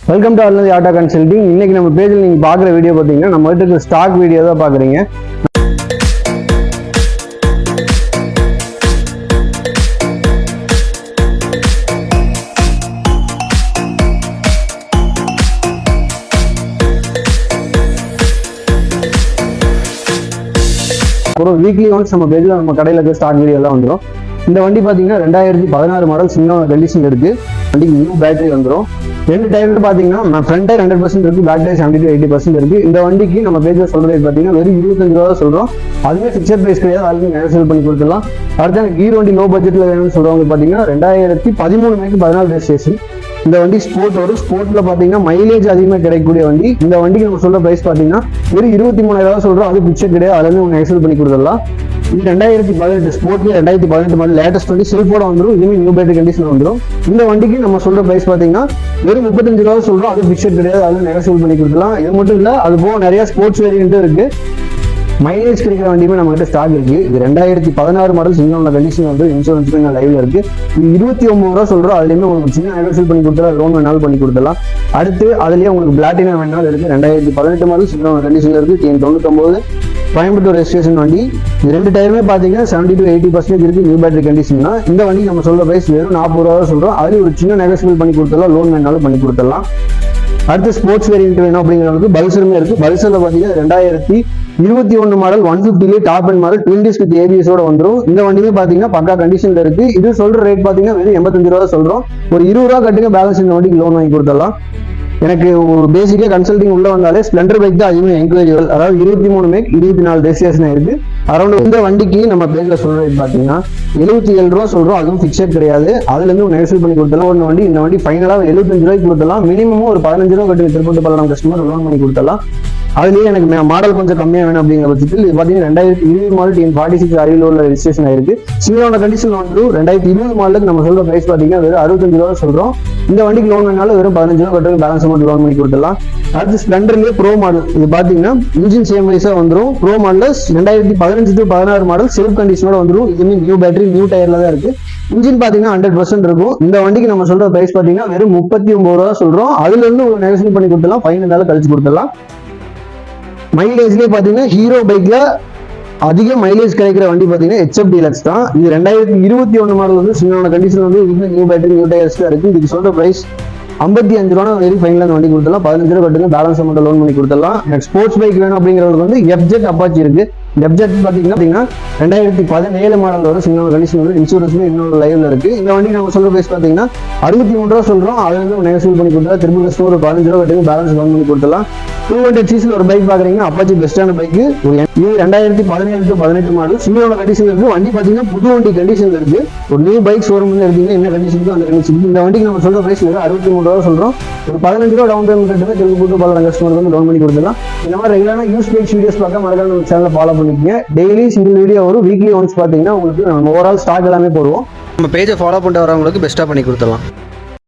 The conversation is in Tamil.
Welcome to Arunathi auto consulting. இன்னைக்கு நம்ம பேஜில் நீங்கள் பார்க்குற வீடியோ பார்த்தீங்கன்னா நம்ம வீட்டுக்கு ஸ்டாக் வீடியோ தான் பார்க்குறீங்க. ஒரு வீக்லி ஒன்ஸ் நம்ம பேஜில் நம்ம கடையில் இருக்க ஸ்டாக் வீடியோ எல்லாம் வந்துடும். இந்த வண்டி பார்த்தீங்கன்னா 2016 மாடல் சிங்கிள் கண்டிஷன் இருக்கு. வண்டிக்கு நியூ பேட்டரி வந்துடும். ரெண்டு டயர் பார்த்தீங்கன்னா ஃப்ரண்ட் டயர் 100% இருக்கு, பேக் டயர் 70 to 80% இருக்கு. இந்த வண்டிக்கு நம்ம பேஜில் சொல்ற ரேட் பார்த்தீங்கன்னா வெறும் 25 ரூபா சொல்றோம். அதுவே ஃபிக்ஸட் பிரைஸ் கிடையாது, அதுக்கு நெகோசியேட் பண்ணி கொடுத்துடலாம். அடுத்து கீர் வண்டி லோ பட்ஜெட்ல வேணும்னு சொல்றவங்க பார்த்தீங்கன்னா 2013 மேக்கு 14 ரெஜிஸ்ட்ரேஷன். இந்த வண்டி ஸ்போர்ட் வரும். ஸ்போர்ட்ல பாத்தீங்கன்னா மைலேஜ் அதிகமாக கிடைக்கக்கூடிய வண்டி. இந்த வண்டிக்கு நம்ம சொல்ற பிரைஸ் பாத்தீங்கன்னா வெறும் 23,000 சொல்றோம். அது பிக்சர் கிடையாது, அதுல இருந்து நெகோசியேட் பண்ணி கொடுத்துடலாம். இது 2018 ஸ்போர்ட்ல 2018 மாடல் லேட்டஸ்ட் வண்டி செல்ஃபோட வந்துடும். இதுவுமே நியூ பேட்டரி கண்டிஷன் வந்துடும். இந்த வண்டிக்கு நம்ம சொல்ற பிரைஸ் பாத்தீங்கன்னா வெறும் 35 ரூபா சொல்றோம். அது பிக்சர் கிடையாது, அதுல நெகோசியேட் பண்ணி கொடுத்துடலாம். இது மட்டும் இல்ல, அது போக நிறைய ஸ்போர்ட்ஸ் வேரியன்ட் இருக்கு. மைலேஜ் கிடைக்கிற வண்டியுமே நம்ம கிட்ட ஸ்டாக் இருக்கு. இது 2016 மாடல் சிங்கிள் கண்டிஷன் வந்து இன்சூரன்ஸ் லைவ்ல இருக்கு. இது 29 ரூபா சொல்றோம். அதுலயுமே உங்களுக்கு சின்ன நெகோசியேட் பண்ணி கொடுத்துடலாம், லோன் வேணாலும் பண்ணி கொடுத்துடலாம். அடுத்து அதுலயே உங்களுக்கு பிளாட்டினா வேணாலும் இருக்கு. 2018 மாடல் சிங்கிள் கண்டிஷன்ல இருக்கு. TN99 கோயம்புத்தூர் ரெஜிஸ்ட்ரேஷன் வண்டி. இது ரெண்டு டயருமே பாத்தீங்கன்னா 70 to 80% இருக்கு. நியூ பேட்டரி கண்டிஷன் தான். இந்த வண்டி நம்ம சொல்ற பிரைஸ் வெறும் 40 ரூபா சொல்றோம். அதுல ஒரு சின்ன நெகோசியேட் பண்ணி கொடுத்துடலாம், லோன் வேணாலும் பண்ணி கொடுத்துடலாம். அடுத்து ஸ்போர்ட்ஸ் வேரியன்ட் வேணும் அப்படிங்கிறவங்களுக்கு பல்சருமே இருக்கு. பல்சர்ல பாத்தீங்கன்னா 2021 model 150 top and model 20 with ABS-ஓட வந்துடும். இந்த வண்டியுமே பாத்தீங்கன்னா பக்கா கண்டிஷன்ல இருக்கு. இது சொல்ற ரேட் பாத்தீங்கன்னா வெறும் 85 ரூபா சொல்றோம். ஒரு 20 ரூபா கட்டுங்க, பேலன்ஸ் இந்த வண்டிக்கு லோன் வாங்கி கொடுத்துடலாம். எனக்கு ஒரு பேசிக்கா கன்சல்டிங் உள்ள வந்தாலே ஸ்ப்ளெண்டர் பைக் தான் அதிகமாக என்கொயரிகள். அதாவது 23 மேக் 24 ரெஜிஸ்ட்ரேஷன் இருக்கு. அரௌண்ட் இந்த வண்டிக்கு நம்ம பேஜ்ல சொல்ற ரேட் பாத்தீங்கன்னா 77 ரூபா சொல்றோம். அதுவும் பிக்சர் கிடையாது, அதுல இருந்து நெகோசியேட் பண்ணி கொடுத்தலாம். ஒரு வண்டி இந்த வண்டி ஃபைனலா 75 ரூபாய்க்கு கொடுத்தலாம். மினிமம் ஒரு 15 ரூபா கட்டி திருப்பூர் பல்லடம் கஸ்டமர் லோன் பண்ணி கொடுத்தலாம். அதுலயே எனக்கு மாடல் கொஞ்சம் கம்மியா வேணும் அப்படிங்கிற பட்சத்தில் இது பாத்தீங்கன்னா 2020 மாடல் TN46 அரியலூர்ல ரெஜிஸ்ட்ரேஷன் ஆயிருக்கு. சிங்கிளோட கண்டிஷன் வந்து 2020 மாடலுக்கு நம்ம சொல்ற பிரைஸ் பாத்தீங்கன்னா வெறும் 65 ரூபா சொல்றோம். இந்த வண்டிக்கு லோன் வேணாலும் வெறும் 15 ரூபா கட்டுறது, பேலன்ஸ் அமௌண்ட் லோன் பண்ணி கொடுத்துடலாம். அடுத்து ஸ்ப்ளெண்டர்லயே ப்ரோ மாடல். இது பாத்தீங்கன்னா இன்ஜின் சேம் வைஸா வந்துடும். Bro model 2015 to 16 model self கண்டிஷனோட வந்துடும். இதுமே நியூ பேட்டரி நியூ டயர்ல தான் இருக்கு. இன்ஜின் பாத்தீங்கன்னா 100% இருக்கும். இந்த வண்டிக்கு நம்ம சொல்ற பிரைஸ் பாத்தீங்கன்னா வெறும் 39 ரூபா சொல்றோம். அதுல இருந்து ஒரு நெகோசியேட் பண்ணி கொடுத்துடலாம், ஃபைனல் கழிச்சு கொடுத்துடலாம். மைலேஜ்லேயே பார்த்தீங்கன்னா ஹீரோ பைக்ல அதிக மைலேஜ் கிடைக்கிற வண்டி பார்த்தீங்கன்னா HF டீலக்ஸ் தான். இது 2021 மாடல் வந்து சிங்கிளான கண்டிஷன் வந்து நியூ பேட்டரி நியூ டயர்ஸ் தான் இருக்கு. இதுக்கு சொல்ற பிரைஸ் 55 ரூபா வெரி ஃபைனல் அந்த வண்டி கொடுத்துடலாம். 15 ரூபா கட்டுங்க, பேலன்ஸ் அமௌண்ட் லோன் பண்ணி கொடுத்துடலாம். எனக்கு ஸ்போர்ட்ஸ் பைக் வேணும் அப்படிங்கிறவங்களுக்கு வந்து FZ அப்பாச்சி இருக்கு. FZ பார்த்தீங்கன்னா 2017 மாடல் வரும். சிங்கிள் கண்டிஷன் வந்து இன்சூரன்ஸ்ல இன்னொரு லைவ்ல இருக்கு. இந்த வண்டி நம்ம சொல்ற பிரைஸ் பார்த்தீங்கன்னா 63 ரூபா சொல்றோம். அதுல இருந்து நெகோசியேட் பண்ணி கொடுத்தா திரும்ப கஸ்டமர் 15 ரூபா கட்டுங்க, பேலன்ஸ் லோன் பண்ணி கொடுத்துடலாம். 200cc ஒரு பைக் பாக்குறீங்க, அப்பாச்சி பெஸ்டான பைக். இது 2017 to 18 மாடல் சிங்கிளோட கண்டிஷன் இருக்கு. வண்டி பாத்தீங்கன்னா புது வண்டி கண்டிஷன்ல இருக்கு. ஒரு நியூ பைக் ஷோரூம் எடுத்தீங்கன்னா என்ன கண்டிஷன் அந்த கண்டிஷன். இந்த வண்டிக்கு நம்ம சொல்ற பிரைஸ் 63 ரூபா சொல்றோம். ஒரு 15 ரூபா டவுன் பேமெண்ட் கட்டுங்க, திரும்ப பல்லடம் கஸ்டமருக்கு வந்து லோன் பண்ணி கொடுத்துடலாம். இந்த மாதிரி ரெகுலரான யூஸ் பைக்ஸ் வீடியோஸ் பார்க்க மறக்காம நம்ம சேனலை ஃபாலோ பண்ணிக்கங்க. டெய்லி சிங்கிள் வீடியோ வரும். வீக்லி ஒன்ஸ் பாத்தீங்கன்னா உங்களுக்கு நம்ம ஓவரால் ஸ்டாக் எல்லாமே போடுவோம். நம்ம பேஜை ஃபாலோ பண்ணிட்டு வரவங்களுக்கு பெஸ்ட்டாக பண்ணி கொடுத்துடலாம்.